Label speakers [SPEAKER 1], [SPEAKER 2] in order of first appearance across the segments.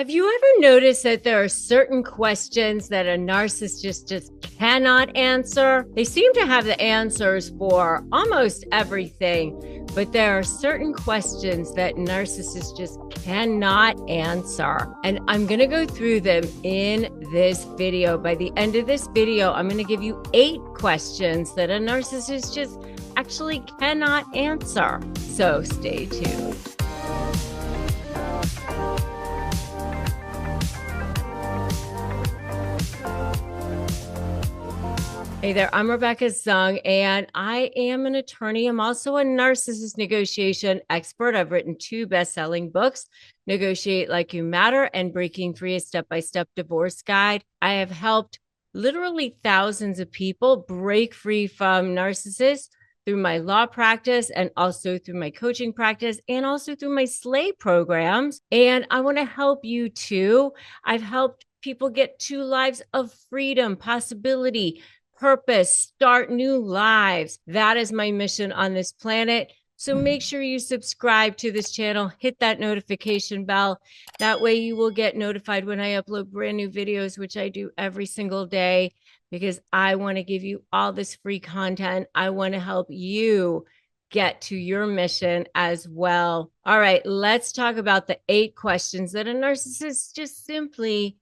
[SPEAKER 1] Have you ever noticed that there are certain questions that a narcissist just cannot answer? They seem to have the answers for almost everything, but there are certain questions that narcissists just cannot answer. And I'm going to go through them in this video. By the end of this video, I'm going to give you 8 questions that a narcissist just actually cannot answer. So stay tuned. Hey there, I'm Rebecca Zung, and I am an attorney. I'm also a narcissist negotiation expert. I've written 2 best-selling books, Negotiate Like You Matter and Breaking Free, a Step-by-Step Divorce Guide. I have helped literally thousands of people break free from narcissists through my law practice and also through my coaching practice and also through my slay programs. And I want to help you too. I've helped people get 2 lives of freedom, possibility, purpose, start new lives. That is my mission on this planet. So make sure you subscribe to this channel, hit that notification bell. That way you will get notified when I upload brand new videos, which I do every single day, because I want to give you all this free content. I want to help you get to your mission as well. All right, let's talk about the 8 questions that a narcissist just simply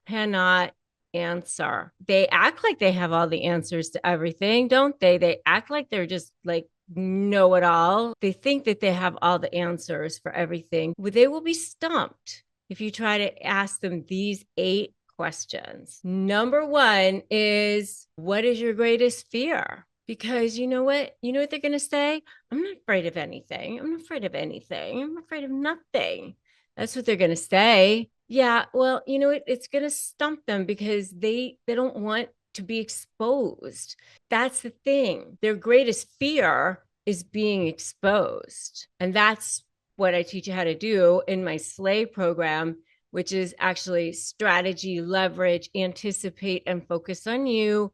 [SPEAKER 1] cannot answer. They act like they have all the answers to everything, don't they? They act like they're just like know-it-all. They think that they have all the answers for everything. They will be stumped if you try to ask them these 8 questions. Number 1 is, what is your greatest fear? Because you know what? You know what they're going to say? I'm not afraid of anything. I'm not afraid of anything. I'm afraid of nothing. That's what they're going to say. Yeah, well, you know, it's going to stump them because they don't want to be exposed. That's the thing. Their greatest fear is being exposed. And that's what I teach you how to do in my slay program, which is actually strategy, leverage, anticipate, and focus on you,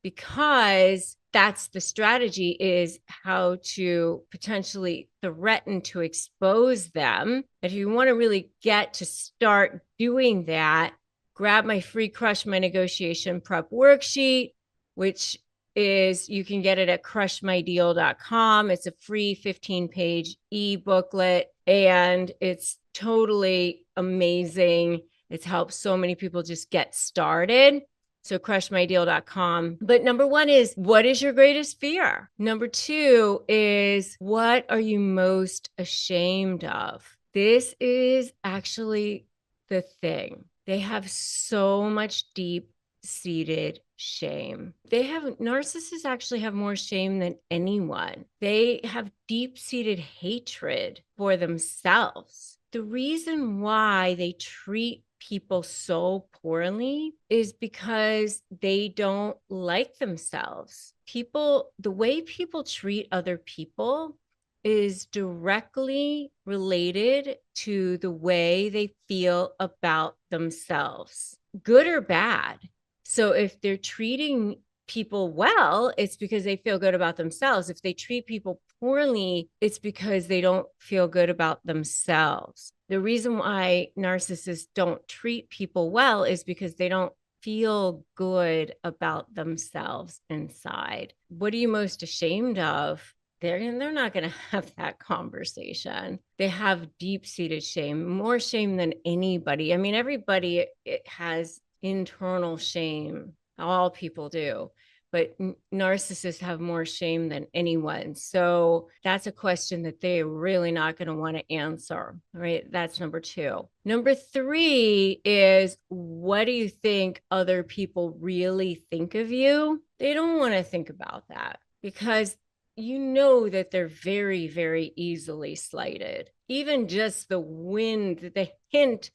[SPEAKER 1] because that's the strategy, is how to potentially threaten to expose them. If you want to really get to start doing that, grab my free Crush My Negotiation Prep worksheet, which is, you can get it at crushmydeal.com. It's a free 15-page e-booklet, and it's totally amazing. It's helped so many people just get started. So crushmydeal.com. But number 1 is, what is your greatest fear? Number 2 is, what are you most ashamed of? This is actually the thing. They have so much deep-seated shame. Narcissists actually have more shame than anyone. They have deep-seated hatred for themselves. The reason why they treat people so poorly is because they don't like themselves. The way people treat other people is directly related to the way they feel about themselves, good or bad. So if they're treating people well, it's because they feel good about themselves. If they treat people poorly, it's because they don't feel good about themselves. The reason why narcissists don't treat people well is because they don't feel good about themselves inside. What are you most ashamed of? They're not going to have that conversation. They have deep-seated shame, more shame than anybody. I mean, everybody has internal shame. All people do. But narcissists have more shame than anyone. So that's a question that they're really not going to want to answer, right? That's number 2. Number 3 is, what do you think other people really think of you? They don't want to think about that, because you know that they're very, very easily slighted. Even just the wind, the hint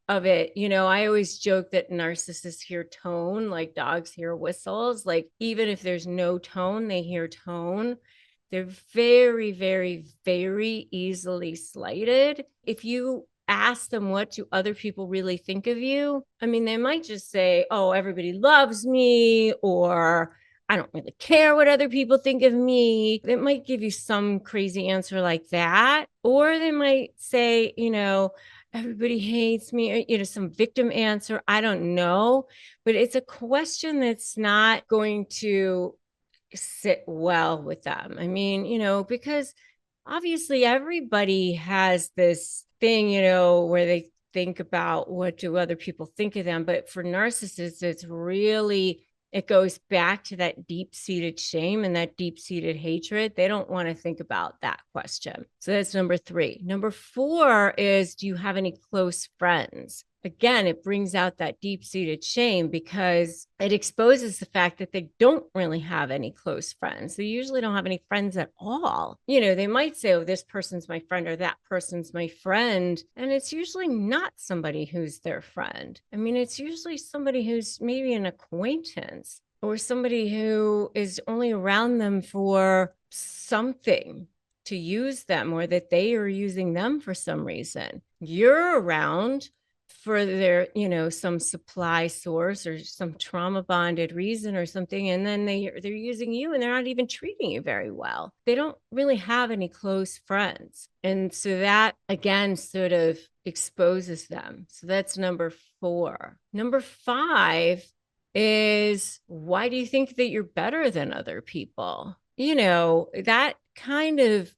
[SPEAKER 1] of it. You know, I always joke that narcissists hear tone like dogs hear whistles. Like, even if there's no tone, they hear tone. They're very, very, very easily slighted. If you ask them, what do other people really think of you? I mean, they might just say, oh, everybody loves me, or I don't really care what other people think of me. It might give you some crazy answer like that. Or they might say, you know, everybody hates me, or, some victim answer. I don't know, but it's a question that's not going to sit well with them. I mean, because obviously everybody has this thing, where they think about what do other people think of them. But for narcissists, it goes back to that deep-seated shame and that deep-seated hatred. They don't want to think about that question. So that's number 3. Number 4 is, do you have any close friends? Again, it brings out that deep-seated shame because it exposes the fact that they don't really have any close friends. They usually don't have any friends at all. They might say, oh, this person's my friend or that person's my friend. And it's usually not somebody who's their friend. I mean, it's usually somebody who's maybe an acquaintance or somebody who is only around them for something, to use them, or that they are using them for some reason. You're around for their, some supply source or some trauma bonded reason or something. And then they're using you and they're not even treating you very well. They don't really have any close friends. And so that again sort of exposes them. So that's number 4. Number 5 is, why do you think that you're better than other people? That kind of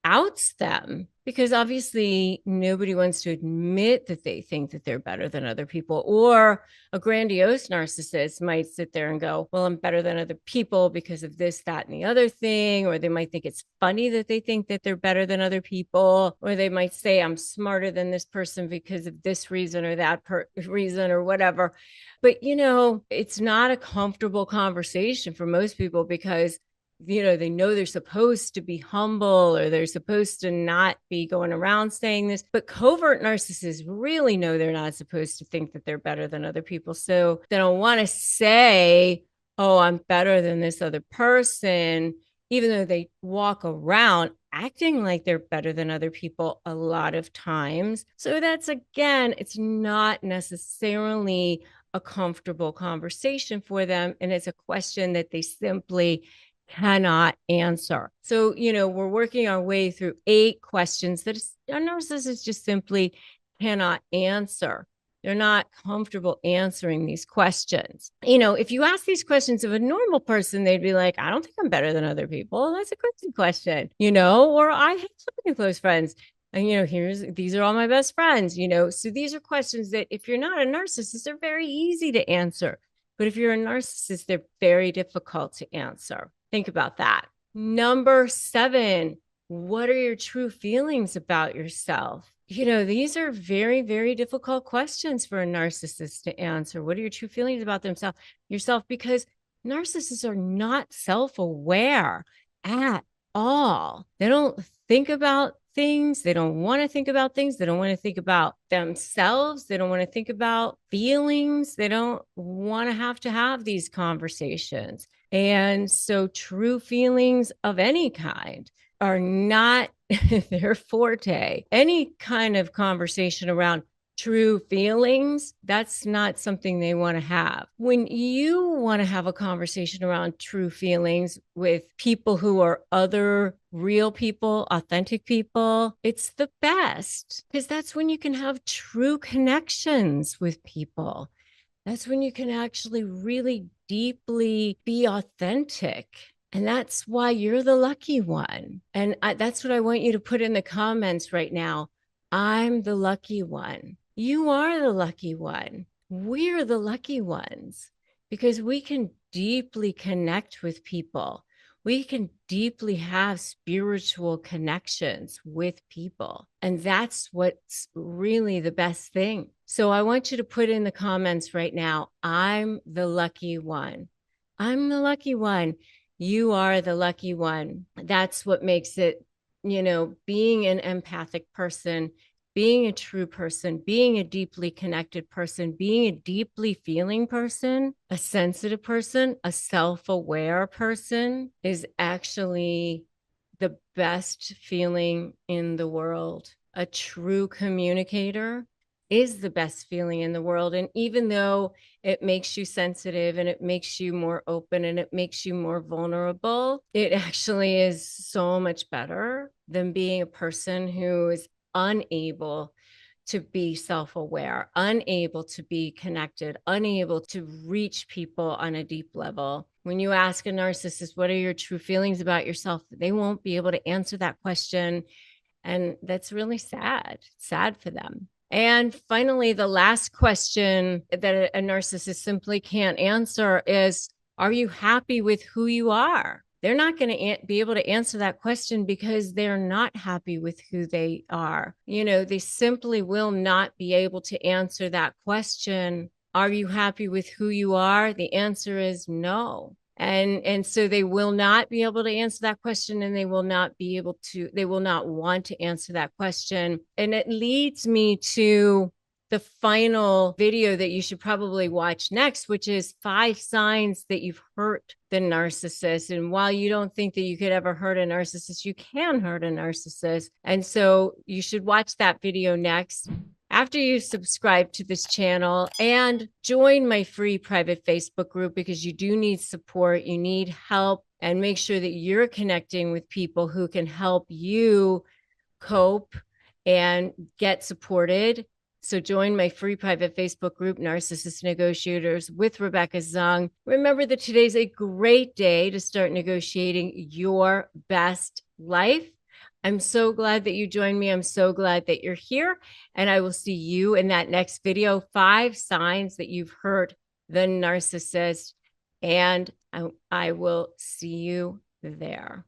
[SPEAKER 1] outs them, because obviously nobody wants to admit that they think that they're better than other people. Or a grandiose narcissist might sit there and go, well, I'm better than other people because of this, that, and the other thing. Or they might think it's funny that they think that they're better than other people. Or they might say, I'm smarter than this person because of this reason or that reason or whatever. But, it's not a comfortable conversation for most people, because they know they're supposed to be humble, or they're supposed to not be going around saying this. But covert narcissists really know they're not supposed to think that they're better than other people. So they don't want to say, oh, I'm better than this other person, even though they walk around acting like they're better than other people a lot of times. So that's, again, it's not necessarily a comfortable conversation for them. And it's a question that they simply cannot answer. So, we're working our way through 8 questions that a narcissist just simply cannot answer. They're not comfortable answering these questions. If you ask these questions of a normal person, they'd be like, I don't think I'm better than other people. That's a crazy question, or I have so many close friends. And, these are all my best friends, So these are questions that if you're not a narcissist, they're very easy to answer. But if you're a narcissist, they're very difficult to answer. Think about that. Number 7, what are your true feelings about yourself? These are very, very difficult questions for a narcissist to answer. What are your true feelings about yourself? Because narcissists are not self-aware at all. They don't think about things. They don't want to think about things. They don't want to think about themselves. They don't want to think about feelings. They don't want to have these conversations. And so true feelings of any kind are not their forte. Any kind of conversation around true feelings, that's not something they want to have. When you want to have a conversation around true feelings with people who are other real people, authentic people, it's the best, because that's when you can have true connections with people. That's when you can actually really deeply be authentic. And that's why you're the lucky one. And that's what I want you to put in the comments right now. I'm the lucky one. You are the lucky one. We're the lucky ones, because we can deeply connect with people. We can deeply have spiritual connections with people. And that's what's really the best thing. So I want you to put in the comments right now, I'm the lucky one. I'm the lucky one. You are the lucky one. That's what makes it, being an empathic person, being a true person, being a deeply connected person, being a deeply feeling person, a sensitive person, a self-aware person is actually the best feeling in the world. A true communicator is the best feeling in the world. And even though it makes you sensitive and it makes you more open and it makes you more vulnerable, it actually is so much better than being a person who is unable to be self-aware, unable to be connected, unable to reach people on a deep level. When you ask a narcissist, what are your true feelings about yourself? They won't be able to answer that question. And that's really sad. It's sad for them. And finally, the last question that a narcissist simply can't answer is, are you happy with who you are? They're not going to be able to answer that question because they're not happy with who they are. They simply will not be able to answer that question. Are you happy with who you are? The answer is no. And so they will not be able to answer that question, and they will not want to answer that question. And it leads me to the final video that you should probably watch next, which is 5 signs that you've hurt the narcissist. And while you don't think that you could ever hurt a narcissist, you can hurt a narcissist. And so you should watch that video next. After you subscribe to this channel and join my free private Facebook group, because you do need support, you need help, and make sure that you're connecting with people who can help you cope and get supported. So join my free private Facebook group, Narcissist Negotiators with Rebecca Zung. Remember that today's a great day to start negotiating your best life. I'm so glad that you joined me. I'm so glad that you're here. And I will see you in that next video, 5 signs that you've hurt the narcissist. And I will see you there.